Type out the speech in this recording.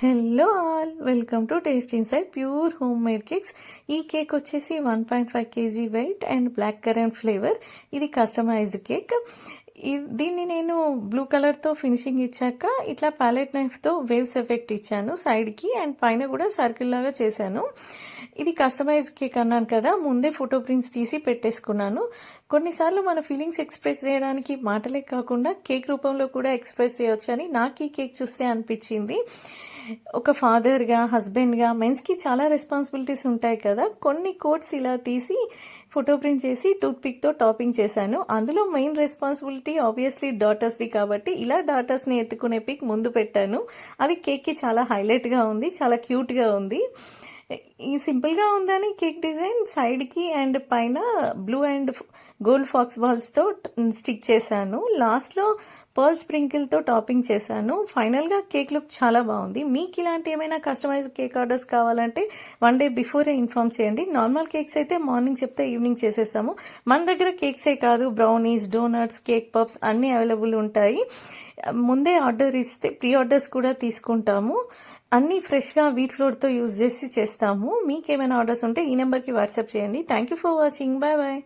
Hello all, welcome to taste inside pure home made cakes. ఈ cake వచ్చేసి 1.5 kg weight and black currant flavour. ఇది customised cake. దీన్ని నేను blue కలర్తో finishing ఇచ్చాక ఇట్లా ప్యాలెట్ నైఫ్తో వేవ్స్ ఎఫెక్ట్ ఇచ్చాను సైడ్కి, అండ్ పైన కూడా సర్కిల్ లాగా చేశాను. ఇది కస్టమైజ్ కేక్ అన్నాను కదా, ముందే ఫోటో ప్రింట్స్ తీసి పెట్టేసుకున్నాను. కొన్నిసార్లు మన ఫీలింగ్స్ ఎక్స్ప్రెస్ చేయడానికి మాటలే కాకుండా కేక్ రూపంలో కూడా ఎక్స్ప్రెస్ చేయొచ్చు అని నాకు ఈ కేక్ చూస్తే అనిపించింది. ఒక ఫాదర్గా, హస్బెండ్గా మెన్స్కి చాలా రెస్పాన్సిబిలిటీస్ ఉంటాయి కదా. కొన్ని కోట్స్ ఇలా తీసి ఫోటో ప్రింట్ చేసి టూత్ పిక్తో టాపింగ్ చేశాను. అందులో మెయిన్ రెస్పాన్సిబిలిటీ ఆబ్వియస్లీ డాటర్స్ది కాబట్టి ఇలా డాటర్స్ని ఎత్తుకునే పిక్ ముందు పెట్టాను. అది కేక్కి చాలా హైలైట్గా ఉంది, చాలా క్యూట్గా ఉంది. ఈ సింపుల్గా ఉందని కేక్ డిజైన్ సైడ్కి అండ్ పైన బ్లూ అండ్ గోల్డ్ ఫాక్స్ బాల్స్తో స్టిక్ చేశాను. లాస్ట్లో పర్ల్ స్ప్రింకిల్తో టాపింగ్ చేశాను. ఫైనల్గా కేక్ లుక్ చాలా బాగుంది. మీకు ఇలాంటి ఏమైనా కస్టమైజ్ కేక్ ఆర్డర్స్ కావాలంటే 1 day బిఫోరే ఇన్ఫార్మ్ చేయండి. నార్మల్ కేక్స్ అయితే మార్నింగ్ చెప్తే ఈవినింగ్ చేసేస్తాము. మన దగ్గర కేక్సే కాదు, బ్రౌనీస్, డోనట్స్, కేక్ పప్స్ అన్నీ అవైలబుల్ ఉంటాయి. ముందే ఆర్డర్ ఇస్తే ప్రీ ఆర్డర్స్ కూడా తీసుకుంటాము. అన్నీ ఫ్రెష్గా వీట్ ఫ్లోర్తో యూజ్ చేసి చేస్తాము. మీకు ఏమైనా ఆర్డర్స్ ఉంటే ఈ నెంబర్కి వాట్సాప్ చేయండి. Thank you for watching. Bye bye.